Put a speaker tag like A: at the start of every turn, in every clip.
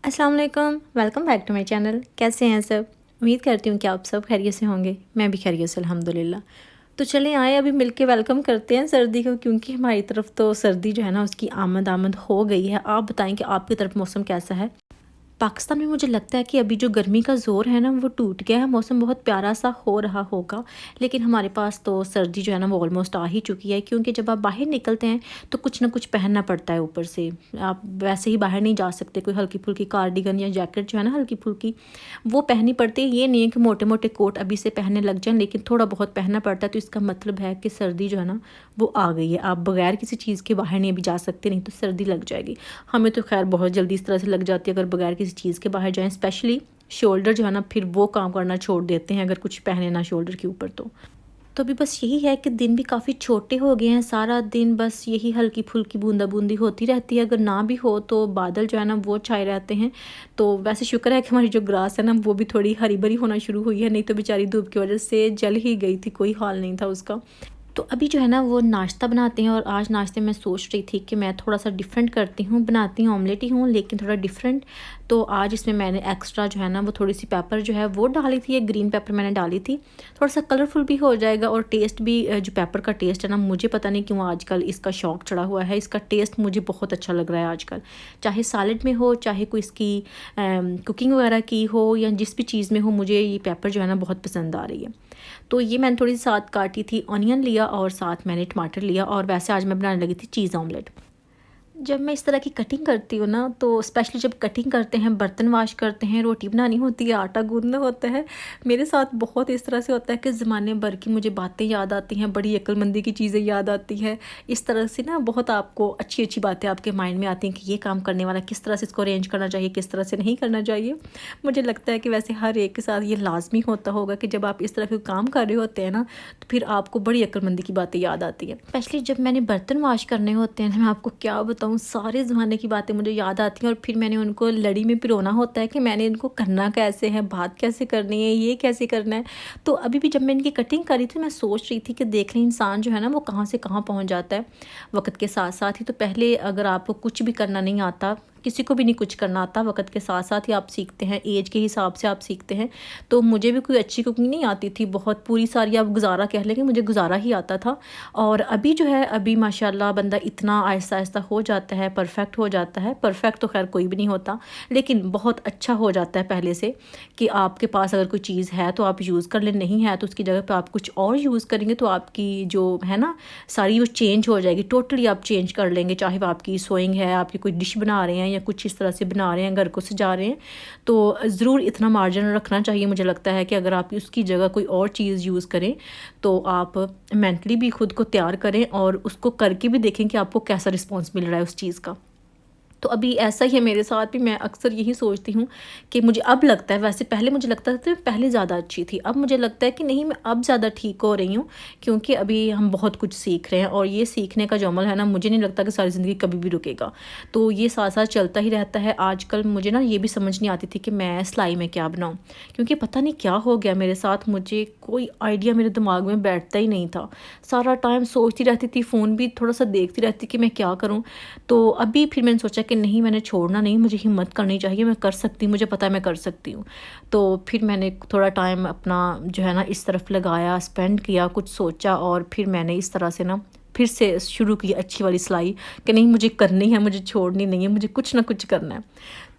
A: अस्सलाम वालेकुम, welcome back to my channel. कैसे हैं सब? उम्मीद करती हूँ कि आप सब खैरियत से होंगे। मैं भी खैरियत से अल्हम्दुलिल्लाह। तो चलें आए अभी मिलके वेलकम करते हैं सर्दी को, क्योंकि हमारी तरफ तो सर्दी जो है ना उसकी आमद आमद हो गई है। आप बताएं कि आपकी तरफ मौसम कैसा है? पाकिस्तान में मुझे लगता है कि अभी जो गर्मी का ज़ोर है ना वो टूट गया है, मौसम बहुत प्यारा सा हो रहा होगा। लेकिन हमारे पास तो सर्दी जो है ना वो ऑलमोस्ट आ ही चुकी है, क्योंकि जब आप बाहर निकलते हैं तो कुछ ना कुछ पहनना पड़ता है ऊपर से। आप वैसे ही बाहर नहीं जा सकते, कोई हल्की फुल्की कार्डिगन या जैकेट जो है ना हल्की फुल्की वो पहननी पड़ती है। ये नहीं है कि मोटे मोटे कोट अभी से पहनने लग जाएं, लेकिन थोड़ा बहुत पहनना पड़ता है। तो इसका मतलब है कि सर्दी जो है ना वो आ गई है। आप बगैर किसी चीज़ के बाहर नहीं अभी जा सकते, नहीं तो सर्दी लग जाएगी। हमें तो खैर बहुत जल्दी इस तरह से लग जाती है अगर बगैर किसी चीज़ के बाहर जाएं, स्पेशली शोल्डर जो है ना फिर वो काम करना छोड़ देते हैं अगर कुछ पहने ना शोल्डर के ऊपर। तो अभी बस यही है कि दिन भी काफ़ी छोटे हो गए हैं। सारा दिन बस यही हल्की फुल्की बूंदा बूंदी होती रहती है। अगर ना भी हो तो बादल जो है ना वो छाए रहते हैं। तो वैसे शुक्र है कि हमारी जो ग्रास है ना वो भी थोड़ी हरी भरी होना शुरू हुई है, नहीं तो बेचारी धूप की वजह से जल ही गई थी, कोई हाल नहीं था उसका। तो अभी जो है ना वो नाश्ता बनाते हैं, और आज नाश्ते में सोच रही थी कि मैं थोड़ा सा डिफरेंट करती हूँ। बनाती हूँ ऑमलेट ही हूँ लेकिन थोड़ा डिफरेंट। तो आज इसमें मैंने एक्स्ट्रा जो है ना वो थोड़ी सी पेपर जो है वो डाली थी, एक ग्रीन पेपर मैंने डाली थी। थोड़ा सा कलरफुल भी हो जाएगा और टेस्ट भी जो पेपर का टेस्ट है ना, मुझे पता नहीं क्यों आजकल इसका शौक चढ़ा हुआ है। इसका टेस्ट मुझे बहुत अच्छा लग रहा है आजकल, चाहे सैलेड में हो, चाहे कोई इसकी कुकिंग वगैरह की हो, या जिस भी चीज़ में हो, मुझे ये पेपर जो है ना बहुत पसंद आ रही है। तो ये मैंने थोड़ी सी साथ काटी थी, ऑनियन लिया और साथ मैंने टमाटर लिया, और वैसे आज मैं बनाने लगी थी चीज़ ऑमलेट। जब मैं इस तरह की कटिंग करती हूँ ना, तो स्पेशली जब कटिंग करते हैं, बर्तन वाश करते हैं, रोटी बनानी होती है, आटा गूंदना होता है, मेरे साथ बहुत इस तरह से होता है कि ज़माने भर की मुझे बातें याद आती हैं, बड़ी अक्लमंदी की चीज़ें याद आती है। इस तरह से ना बहुत आपको अच्छी अच्छी बातें आपके माइंड में आती हैं कि ये काम करने वाला किस तरह से इसको अरेंज करना चाहिए, किस तरह से नहीं करना चाहिए। मुझे लगता है कि वैसे हर एक के साथ ये लाजमी होता होगा कि जब आप इस तरह के काम कर रहे होते हैं ना तो फिर आपको बड़ी अक्लमंदी की बातें याद आती हैं। स्पेशली जब मैंने बर्तन वाश करने होते हैं ना, मैं आपको क्या बताऊँ, सारे ज़माने की बातें मुझे याद आती हैं। और फिर मैंने उनको लड़ी में पिरोना होता है कि मैंने इनको करना कैसे है, बात कैसे करनी है, ये कैसे करना है। तो अभी भी जब मैं इनकी कटिंग करी थी, मैं सोच रही थी कि देख लें इंसान जो है ना वो कहाँ से कहाँ पहुँच जाता है वक्त के साथ साथ ही। तो पहले अगर आपको कुछ भी करना नहीं आता, किसी को भी नहीं कुछ करना आता, वक्त के साथ साथ ही आप सीखते हैं, एज के हिसाब से आप सीखते हैं। तो मुझे भी कोई अच्छी कुकिंग नहीं आती थी, बहुत पूरी सारी आप गुजारा कह लें कि मुझे गुजारा ही आता था। और अभी जो है अभी माशाल्लाह बंदा इतना आहिस्ता आहिस्ता हो जाता है, परफेक्ट हो जाता है। परफेक्ट तो खैर कोई भी नहीं होता, लेकिन बहुत अच्छा हो जाता है पहले से। कि आपके पास अगर कोई चीज़ है तो आप यूज़ कर लें, नहीं है तो उसकी जगह पर आप कुछ और यूज़ करेंगे तो आपकी जो है ना सारी वो चेंज हो जाएगी, टोटली आप चेंज कर लेंगे। चाहे वो आपकी सोइंग है, आपकी कोई डिश बना रहे हैं या कुछ इस तरह से बना रहे हैं, घर को सजा रहे हैं, तो ज़रूर इतना मार्जिन रखना चाहिए। मुझे लगता है कि अगर आप उसकी जगह कोई और चीज़ यूज़ करें तो आप मेंटली भी खुद को तैयार करें और उसको करके भी देखें कि आपको कैसा रिस्पॉन्स मिल रहा है उस चीज़ का। तो अभी ऐसा ही है मेरे साथ भी। मैं अक्सर यही सोचती हूँ कि मुझे अब लगता है, वैसे पहले मुझे लगता था कि मैं पहले ज़्यादा अच्छी थी, अब मुझे लगता है कि नहीं, मैं अब ज़्यादा ठीक हो रही हूँ। क्योंकि अभी हम बहुत कुछ सीख रहे हैं, और ये सीखने का जो अमल है ना, मुझे नहीं लगता कि सारी ज़िंदगी कभी भी रुकेगा। तो ये साथ साथ चलता ही रहता है। आजकल मुझे ना ये भी समझ नहीं आती थी कि मैं सिलाई में क्या बनाऊँ, क्योंकि पता नहीं क्या हो गया मेरे साथ, मुझे कोई आइडिया मेरे दिमाग में बैठता ही नहीं था। सारा टाइम सोचती रहती थी, फ़ोन भी थोड़ा सा देखती रहती कि मैं क्या करूँ। तो अभी फिर मैंने सोचा कि नहीं, मैंने छोड़ना नहीं, मुझे हिम्मत करनी चाहिए, मैं कर सकती हूँ, मुझे पता है मैं कर सकती हूँ। तो फिर मैंने थोड़ा टाइम अपना जो है ना इस तरफ लगाया, स्पेंड किया, कुछ सोचा, और फिर मैंने इस तरह से ना फिर से शुरू की अच्छी वाली सिलाई कि नहीं, मुझे करनी है, मुझे छोड़नी नहीं है, मुझे कुछ ना कुछ करना है।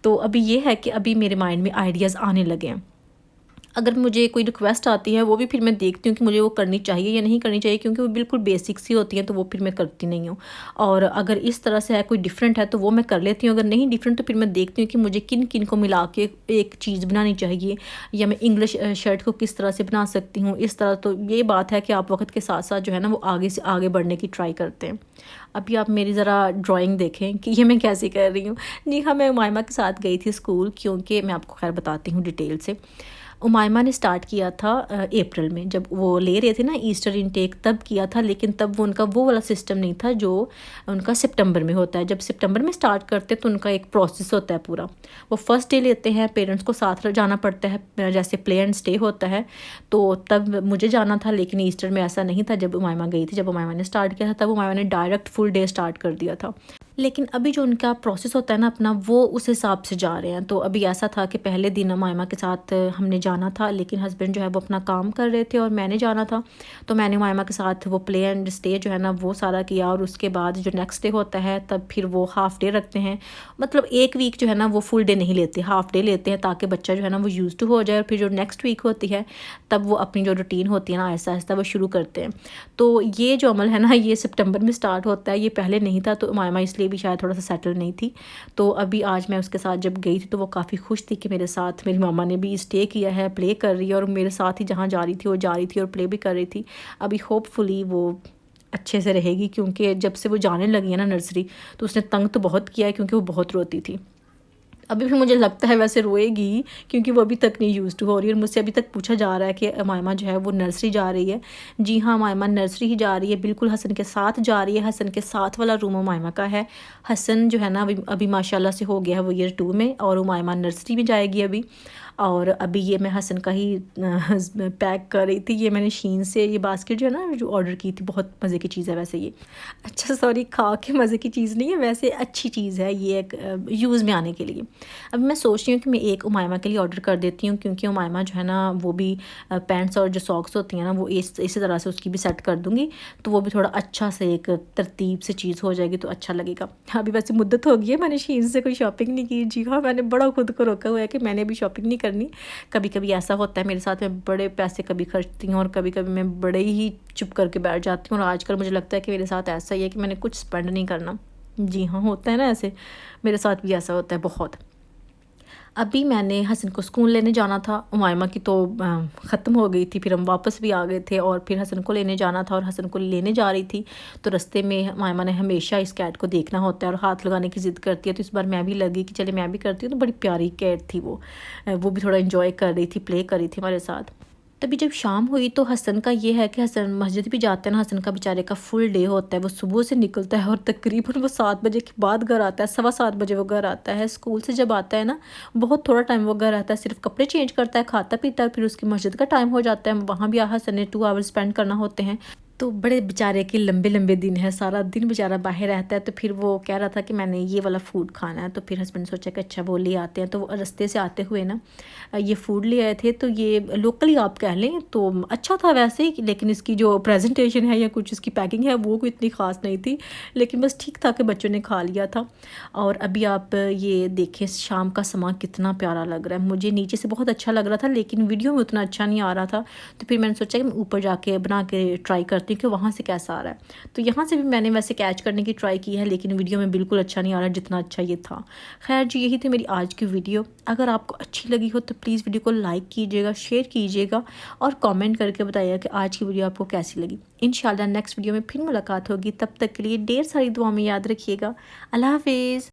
A: तो अभी ये है कि अभी मेरे माइंड में आइडियाज़ आने लगे हैं। अगर मुझे कोई रिक्वेस्ट आती है वो भी फिर मैं देखती हूँ कि मुझे वो करनी चाहिए या नहीं करनी चाहिए, क्योंकि वो बिल्कुल बेसिक्स ही होती हैं, तो वो फिर मैं करती नहीं हूँ। और अगर इस तरह से है कोई डिफरेंट है तो वो मैं कर लेती हूँ, अगर नहीं डिफरेंट तो फिर मैं देखती हूँ कि मुझे किन किन को मिला के एक चीज़ बनानी चाहिए, या मैं इंग्लिश शर्ट को किस तरह से बना सकती हूँ इस तरह। तो ये बात है कि आप वक्त के साथ साथ जो है ना वो आगे से आगे बढ़ने की ट्राई करते हैं। अभी आप मेरी ज़रा ड्राइंग देखें कि ये मैं कैसे कर रही हूँ। जी हाँ, मैं उमायमा के साथ गई थी स्कूल, क्योंकि मैं आपको खैर बताती हूँ डिटेल से। उमायमा ने स्टार्ट किया था अप्रैल में, जब वो ले रहे थे ना ईस्टर इनटेक, तब किया था। लेकिन तब वो उनका वो वाला सिस्टम नहीं था जो उनका सितंबर में होता है। जब सितंबर में स्टार्ट करते हैं तो उनका एक प्रोसेस होता है पूरा। वो फर्स्ट डे लेते हैं, पेरेंट्स को साथ जाना पड़ता है, जैसे प्ले एंड स्टे होता है। तो तब मुझे जाना था, लेकिन ईस्टर में ऐसा नहीं था जब उमायमा गई थी। जब उमायमा ने स्टार्ट किया था तब उमायमा ने डायरेक्ट फुल डे स्टार्ट कर दिया था। लेकिन अभी जो उनका प्रोसेस होता है ना अपना, वो उस हिसाब से जा रहे हैं। तो अभी ऐसा था कि पहले दिन उमाइमा के साथ हमने जाना था, लेकिन हस्बैंड जो है वो अपना काम कर रहे थे और मैंने जाना था। तो मैंने उमाइमा के साथ वो प्ले एंड स्टे जो है ना वो सारा किया, और उसके बाद जो नेक्स्ट डे होता है तब फिर वो हाफ़ डे रखते हैं। मतलब एक वीक जो है ना वो फुल डे नहीं लेते, हाफ़ डे लेते हैं, ताकि बच्चा जो है ना वो यूज़ टू हो जाए। और फिर जो नेक्स्ट वीक होती है तब वो अपनी जो रूटीन होती है ना आहिस्ता आहिस्ता वो शुरू करते हैं। तो ये जो अमल है ना ये सितंबर में स्टार्ट होता है, ये पहले नहीं था। तो उमाइमा इसलिए भी शायद थोड़ा सा सेटल नहीं थी। तो अभी आज मैं उसके साथ जब गई थी तो वो काफ़ी खुश थी कि मेरे साथ मेरी मामा ने भी स्टे किया है, प्ले कर रही है, और मेरे साथ ही जहाँ जा रही थी वो जा रही थी और प्ले भी कर रही थी। अभी होपफुली वो अच्छे से रहेगी, क्योंकि जब से वो जाने लगी है ना नर्सरी तो उसने तंग तो बहुत किया है, क्योंकि वो बहुत रोती थी। अभी भी मुझे लगता है वैसे रोएगी, क्योंकि वो अभी तक नहीं यूज़ टू हो रही है। और मुझसे अभी तक पूछा जा रहा है कि उमाइमा जो है वो नर्सरी जा रही है। जी हाँ, उमाइमा नर्सरी ही जा रही है, बिल्कुल हसन के साथ जा रही है। हसन के साथ वाला रूम उमाइमा का है। हसन जो है ना अभी माशाल्लाह से हो गया है वो ईयर 2 में, और उमाइमा नर्सरी में जाएगी अभी। और अभी ये मैं हसन का ही पैक कर रही थी। ये मैंने शीन से ये बास्केट जो है ना जो ऑर्डर की थी, बहुत मज़े की चीज़ है वैसे ये। अच्छा सॉरी, खा के मज़े की चीज़ नहीं है, वैसे अच्छी चीज़ है ये, एक यूज़ में आने के लिए। अभी मैं सोच रही हूँ कि मैं एक उमाइमा के लिए ऑर्डर कर देती हूँ, क्योंकि उमाइमा जो है ना वो भी पैंट्स और जो सॉक्स होती हैं ना वो इसी तरह से उसकी भी सेट कर दूँगी। तो वो भी थोड़ा अच्छा से एक तरतीब से चीज़ हो जाएगी तो अच्छा लगेगा। अभी वैसे मुद्दत हो गई है, मैंने शीन से कोई शॉपिंग नहीं की। जी हाँ, मैंने बड़ा खुद को रोका हुआ है कि मैंने भी शॉपिंग नहीं करनी। कभी कभी ऐसा होता है मेरे साथ, मैं बड़े पैसे कभी खर्चती हूँ और कभी कभी मैं बड़े ही चुप करके बैठ जाती हूँ। और आजकल मुझे लगता है कि मेरे साथ ऐसा ही है कि मैंने कुछ स्पेंड नहीं करना। जी हाँ, होता है ना ऐसे, मेरे साथ भी ऐसा होता है बहुत। अभी मैंने हसन को स्कूल लेने जाना था, उमाइमा की तो ख़त्म हो गई थी, फिर हम वापस भी आ गए थे और फिर हसन को लेने जाना था। और हसन को लेने जा रही थी तो रास्ते में उमाइमा ने हमेशा इस कैट को देखना होता है और हाथ लगाने की ज़िद करती है। तो इस बार मैं भी लगी कि चले मैं भी करती हूँ। तो बड़ी प्यारी कैट थी वो भी थोड़ा इन्जॉय कर रही थी, प्ले कर रही थी हमारे साथ। तभी जब शाम हुई तो हसन का ये है कि हसन मस्जिद भी जाता है ना। हसन का बेचारे का फुल डे होता है, वो सुबह से निकलता है और तकरीबन वो 7 बजे के बाद घर आता है, 7:15 वो घर आता है। स्कूल से जब आता है ना बहुत थोड़ा टाइम वो घर आता है, सिर्फ कपड़े चेंज करता है, खाता पीता है, फिर उसकी मस्जिद का टाइम हो जाता है। वहाँ भी हसन ने 2 आवर स्पेंड करना होते हैं। तो बड़े बेचारे के लंबे लंबे दिन है, सारा दिन बेचारा बाहर रहता है। तो फिर वो कह रहा था कि मैंने ये वाला फ़ूड खाना है। तो फिर हस्बैंड सोचा कि अच्छा वो ले आते हैं। तो रास्ते से आते हुए ना ये फ़ूड ले आए थे। तो ये लोकली आप कह लें तो अच्छा था वैसे ही, लेकिन इसकी जो प्रेजेंटेशन है या कुछ इसकी पैकिंग है वो कोई इतनी ख़ास नहीं थी, लेकिन बस ठीक था कि बच्चों ने खा लिया था। और अभी आप ये देखें शाम का समा कितना प्यारा लग रहा है। मुझे नीचे से बहुत अच्छा लग रहा था, लेकिन वीडियो में उतना अच्छा नहीं आ रहा था। तो फिर मैंने सोचा कि मैं ऊपर जाके बना के ट्राई करती हूँ कि वहाँ से कैसा आ रहा है। तो यहाँ से भी मैंने वैसे कैच करने की ट्राई की है, लेकिन वीडियो में बिल्कुल अच्छा नहीं आ रहा जितना अच्छा ये था। खैर जी, यही थी मेरी आज की वीडियो। अगर आपको अच्छी लगी हो तो प्लीज़ वीडियो को लाइक कीजिएगा, शेयर कीजिएगा और कमेंट करके बताइएगा कि आज की वीडियो आपको कैसी लगी। इंशाल्लाह नेक्स्ट वीडियो में फिर मुलाकात होगी, तब तक के लिए ढेर सारी दुआ में याद रखिएगा। अल्लाह हाफिज़।